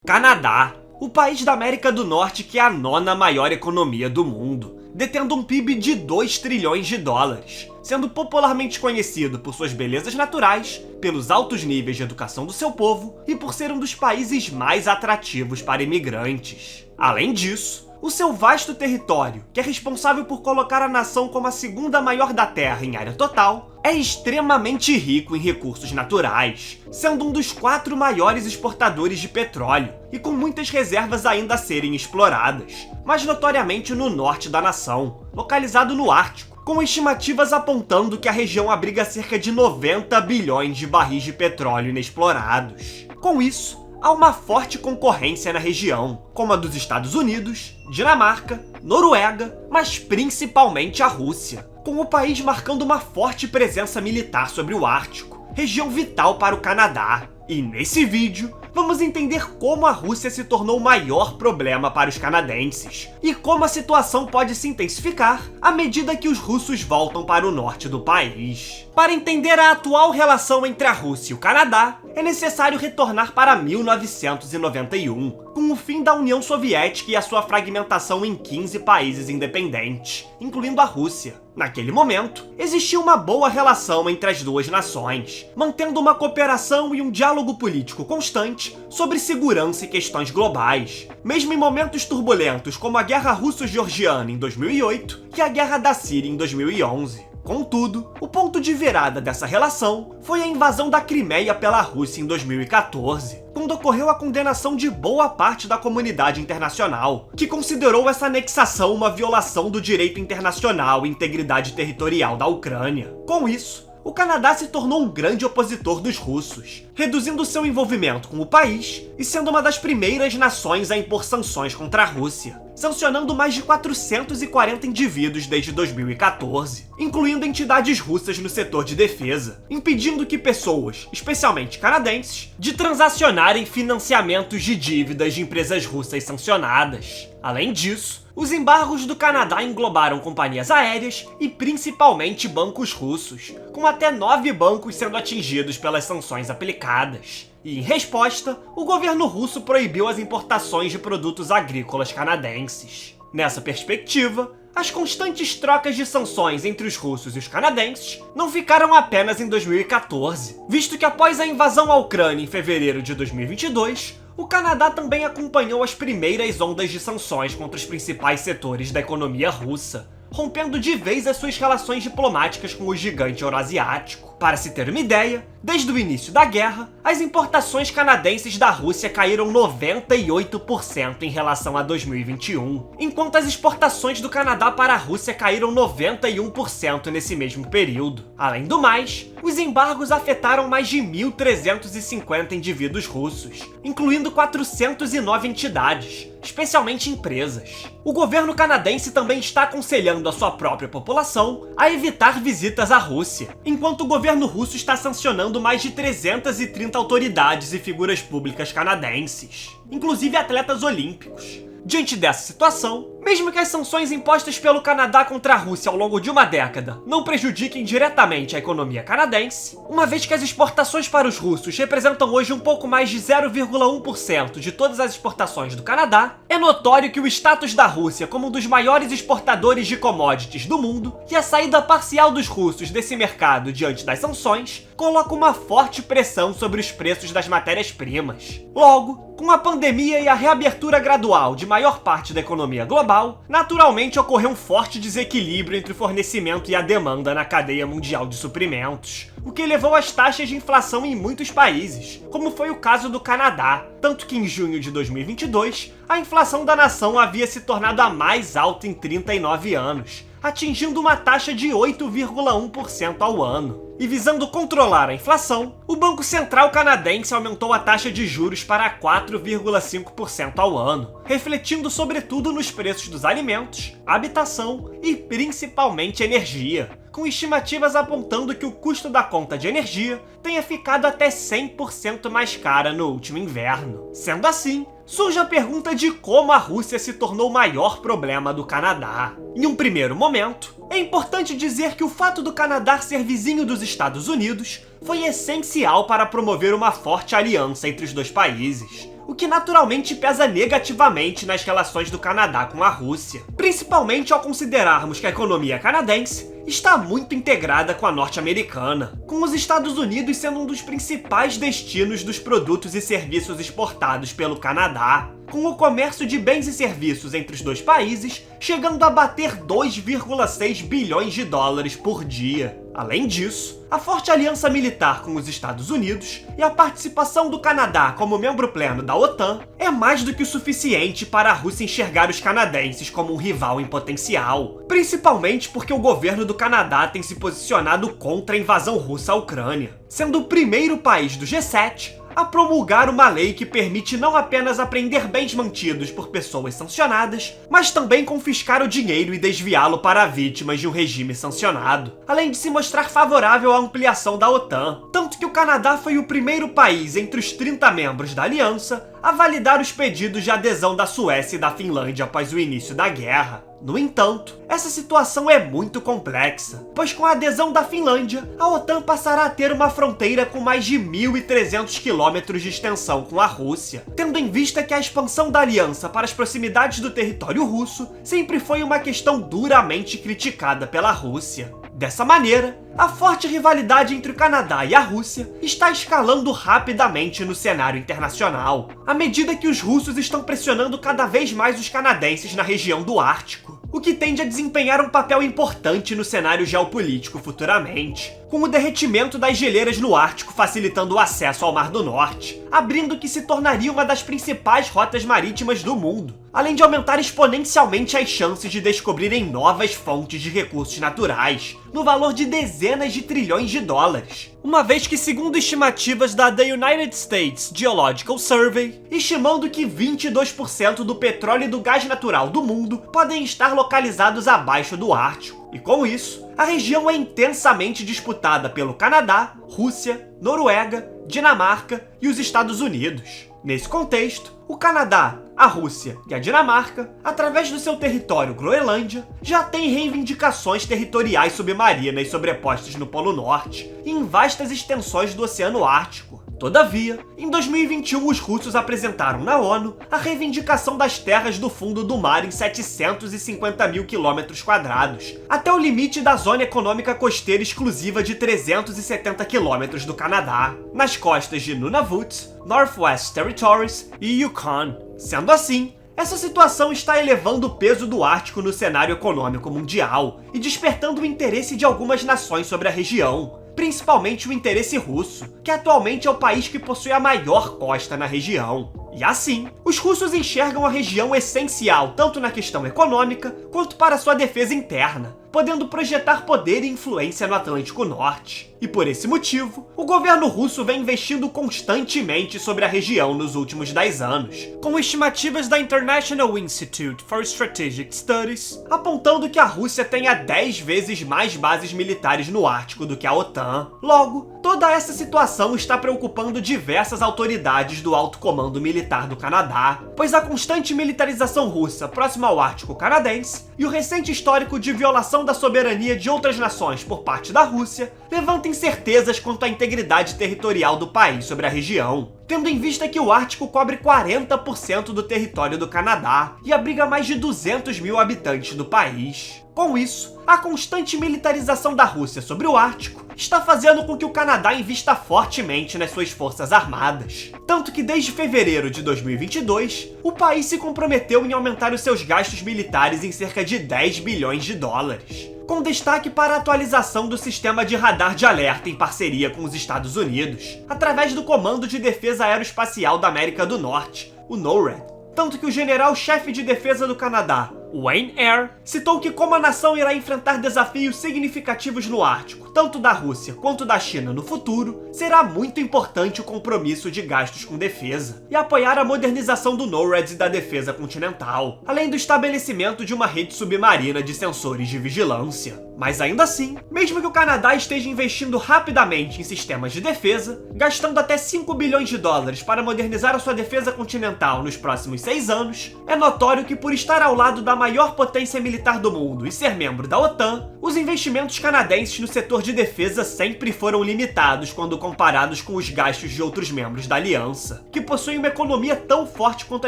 Canadá, o país da América do Norte que é a 9ª maior economia do mundo, detendo um PIB de 2 trilhões de dólares, sendo popularmente conhecido por suas belezas naturais, pelos altos níveis de educação do seu povo e por ser um dos países mais atrativos para imigrantes. Além disso, o seu vasto território, que é responsável por colocar a nação como a 2ª maior da Terra em área total, é extremamente rico em recursos naturais, sendo um dos 4 maiores exportadores de petróleo e com muitas reservas ainda a serem exploradas, mas notoriamente no norte da nação, localizado no Ártico, com estimativas apontando que a região abriga cerca de 90 bilhões de barris de petróleo inexplorados. Com isso, há uma forte concorrência na região, como a dos Estados Unidos, Dinamarca, Noruega, mas principalmente a Rússia, com o país marcando uma forte presença militar sobre o Ártico, região vital para o Canadá. E nesse vídeo, vamos entender como a Rússia se tornou o maior problema para os canadenses e como a situação pode se intensificar à medida que os russos voltam para o norte do país. Para entender a atual relação entre a Rússia e o Canadá, é necessário retornar para 1991, com o fim da União Soviética e a sua fragmentação em 15 países independentes, incluindo a Rússia. Naquele momento, existia uma boa relação entre as duas nações, mantendo uma cooperação e um diálogo político constante sobre segurança e questões globais, mesmo em momentos turbulentos como a Guerra Russo-Georgiana em 2008 e a Guerra da Síria em 2011. Contudo, o ponto de virada dessa relação foi a invasão da Crimeia pela Rússia em 2014, quando ocorreu a condenação de boa parte da comunidade internacional, que considerou essa anexação uma violação do direito internacional e integridade territorial da Ucrânia. Com isso, o Canadá se tornou um grande opositor dos russos, reduzindo seu envolvimento com o país e sendo uma das primeiras nações a impor sanções contra a Rússia, sancionando mais de 440 indivíduos desde 2014, incluindo entidades russas no setor de defesa, impedindo que pessoas, especialmente canadenses, de transacionarem financiamentos de dívidas de empresas russas sancionadas. Além disso, os embargos do Canadá englobaram companhias aéreas e principalmente bancos russos, com até 9 bancos sendo atingidos pelas sanções aplicadas. E, em resposta, o governo russo proibiu as importações de produtos agrícolas canadenses. Nessa perspectiva, as constantes trocas de sanções entre os russos e os canadenses não ficaram apenas em 2014, visto que após a invasão à Ucrânia em fevereiro de 2022, o Canadá também acompanhou as primeiras ondas de sanções contra os principais setores da economia russa, rompendo de vez as suas relações diplomáticas com o gigante eurasiático. Para se ter uma ideia, desde o início da guerra, as importações canadenses da Rússia caíram 98% em relação a 2021, enquanto as exportações do Canadá para a Rússia caíram 91% nesse mesmo período. Além do mais, os embargos afetaram mais de 1.350 indivíduos russos, incluindo 409 entidades, especialmente empresas. O governo canadense também está aconselhando a sua própria população a evitar visitas à Rússia, enquanto o governo russo está sancionando mais de 330 autoridades e figuras públicas canadenses, inclusive atletas olímpicos. Diante dessa situação, mesmo que as sanções impostas pelo Canadá contra a Rússia ao longo de uma década não prejudiquem diretamente a economia canadense, uma vez que as exportações para os russos representam hoje um pouco mais de 0,1% de todas as exportações do Canadá, é notório que o status da Rússia como um dos maiores exportadores de commodities do mundo e a saída parcial dos russos desse mercado diante das sanções coloca uma forte pressão sobre os preços das matérias-primas. Logo, com a pandemia e a reabertura gradual de maior parte da economia global, naturalmente ocorreu um forte desequilíbrio entre o fornecimento e a demanda na cadeia mundial de suprimentos, o que levou às taxas de inflação em muitos países, como foi o caso do Canadá, tanto que em junho de 2022, a inflação da nação havia se tornado a mais alta em 39 anos, atingindo uma taxa de 8,1% ao ano. E visando controlar a inflação, o Banco Central canadense aumentou a taxa de juros para 4,5% ao ano, refletindo sobretudo nos preços dos alimentos, habitação e principalmente energia, com estimativas apontando que o custo da conta de energia tenha ficado até 100% mais cara no último inverno. Sendo assim, surge a pergunta de como a Rússia se tornou o maior problema do Canadá. Em um primeiro momento, é importante dizer que o fato do Canadá ser vizinho dos Estados Unidos foi essencial para promover uma forte aliança entre os dois países, o que naturalmente pesa negativamente nas relações do Canadá com a Rússia, principalmente ao considerarmos que a economia canadense está muito integrada com a norte-americana, com os Estados Unidos sendo um dos principais destinos dos produtos e serviços exportados pelo Canadá, com o comércio de bens e serviços entre os dois países chegando a bater 2,6 bilhões de dólares por dia. Além disso, a forte aliança militar com os Estados Unidos e a participação do Canadá como membro pleno da OTAN é mais do que o suficiente para a Rússia enxergar os canadenses como um rival em potencial, principalmente porque o governo do Canadá tem se posicionado contra a invasão russa à Ucrânia, sendo o primeiro país do G7 a promulgar uma lei que permite não apenas apreender bens mantidos por pessoas sancionadas, mas também confiscar o dinheiro e desviá-lo para vítimas de um regime sancionado, além de se mostrar favorável à ampliação da OTAN. Tanto que o Canadá foi o primeiro país entre os 30 membros da aliança a validar os pedidos de adesão da Suécia e da Finlândia após o início da guerra. No entanto, essa situação é muito complexa, pois com a adesão da Finlândia, a OTAN passará a ter uma fronteira com mais de 1.300 quilômetros de extensão com a Rússia, tendo em vista que a expansão da aliança para as proximidades do território russo sempre foi uma questão duramente criticada pela Rússia. Dessa maneira, a forte rivalidade entre o Canadá e a Rússia está escalando rapidamente no cenário internacional, à medida que os russos estão pressionando cada vez mais os canadenses na região do Ártico, o que tende a desempenhar um papel importante no cenário geopolítico futuramente, com o derretimento das geleiras no Ártico facilitando o acesso ao Mar do Norte, abrindo o que se tornaria uma das principais rotas marítimas do mundo, além de aumentar exponencialmente as chances de descobrirem novas fontes de recursos naturais, no valor de dezenas de trilhões de dólares. Uma vez que, segundo estimativas da The United States Geological Survey, estimando que 22% do petróleo e do gás natural do mundo podem estar localizados abaixo do Ártico. E com isso, a região é intensamente disputada pelo Canadá, Rússia, Noruega, Dinamarca e os Estados Unidos. Nesse contexto, o Canadá, a Rússia e a Dinamarca, através do seu território Groenlândia, já têm reivindicações territoriais submarinas sobrepostas no Polo Norte e em vastas extensões do Oceano Ártico. Todavia, em 2021 os russos apresentaram na ONU a reivindicação das terras do fundo do mar em 750 mil quilômetros quadrados, até o limite da zona econômica costeira exclusiva de 370 quilômetros do Canadá, nas costas de Nunavut, Northwest Territories e Yukon. Sendo assim, essa situação está elevando o peso do Ártico no cenário econômico mundial e despertando o interesse de algumas nações sobre a região, principalmente o interesse russo, que atualmente é o país que possui a maior costa na região. E assim, os russos enxergam a região essencial tanto na questão econômica quanto para sua defesa interna, podendo projetar poder e influência no Atlântico Norte. E por esse motivo, o governo russo vem investindo constantemente sobre a região nos últimos 10 anos, com estimativas da International Institute for Strategic Studies apontando que a Rússia tenha 10 vezes mais bases militares no Ártico do que a OTAN. Logo, toda essa situação está preocupando diversas autoridades do alto comando militar do Canadá, pois a constante militarização russa próxima ao Ártico canadense e o recente histórico de violação da soberania de outras nações por parte da Rússia levantam incertezas quanto à integridade territorial do país sobre a região, tendo em vista que o Ártico cobre 40% do território do Canadá e abriga mais de 200 mil habitantes do país. Com isso, a constante militarização da Rússia sobre o Ártico está fazendo com que o Canadá invista fortemente nas suas forças armadas. Tanto que desde fevereiro de 2022, o país se comprometeu em aumentar os seus gastos militares em cerca de 10 bilhões de dólares, com destaque para a atualização do sistema de radar de alerta em parceria com os Estados Unidos, através do Comando de Defesa Aeroespacial da América do Norte, o NORAD. Tanto que o general-chefe de defesa do Canadá, Wayne Eyre, citou que como a nação irá enfrentar desafios significativos no Ártico, tanto da Rússia quanto da China no futuro, será muito importante o compromisso de gastos com defesa e apoiar a modernização do NORAD e da defesa continental, além do estabelecimento de uma rede submarina de sensores de vigilância. Mas ainda assim, mesmo que o Canadá esteja investindo rapidamente em sistemas de defesa, gastando até 5 bilhões de dólares para modernizar a sua defesa continental nos próximos 6 anos, é notório que por estar ao lado da maior potência militar do mundo e ser membro da OTAN, os investimentos canadenses no setor de defesa sempre foram limitados quando comparados com os gastos de outros membros da aliança, que possuem uma economia tão forte quanto a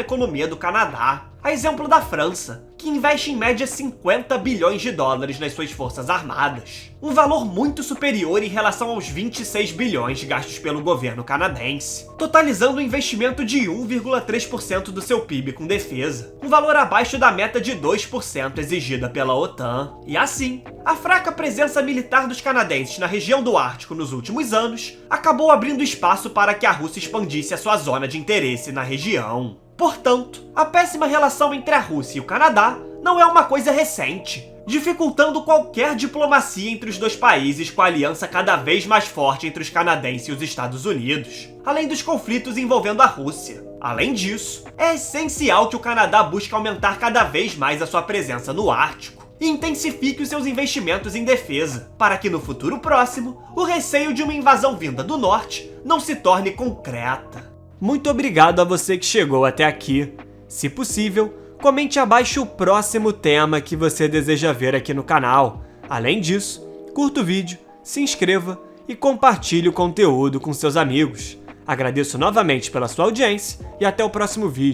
economia do Canadá. A exemplo da França, que investe em média 50 bilhões de dólares nas suas forças armadas, um valor muito superior em relação aos 26 bilhões gastos pelo governo canadense, totalizando um investimento de 1,3% do seu PIB com defesa, um valor abaixo da meta de 2% exigida pela OTAN. E assim, a fraca presença militar dos canadenses na região do Ártico nos últimos anos acabou abrindo espaço para que a Rússia expandisse a sua zona de interesse na região. Portanto, a péssima relação entre a Rússia e o Canadá não é uma coisa recente, dificultando qualquer diplomacia entre os dois países com a aliança cada vez mais forte entre os canadenses e os Estados Unidos, além dos conflitos envolvendo a Rússia. Além disso, é essencial que o Canadá busque aumentar cada vez mais a sua presença no Ártico e intensifique os seus investimentos em defesa, para que no futuro próximo, o receio de uma invasão vinda do norte não se torne concreta. Muito obrigado a você que chegou até aqui. Se possível, comente abaixo o próximo tema que você deseja ver aqui no canal. Além disso, curta o vídeo, se inscreva e compartilhe o conteúdo com seus amigos. Agradeço novamente pela sua audiência e até o próximo vídeo.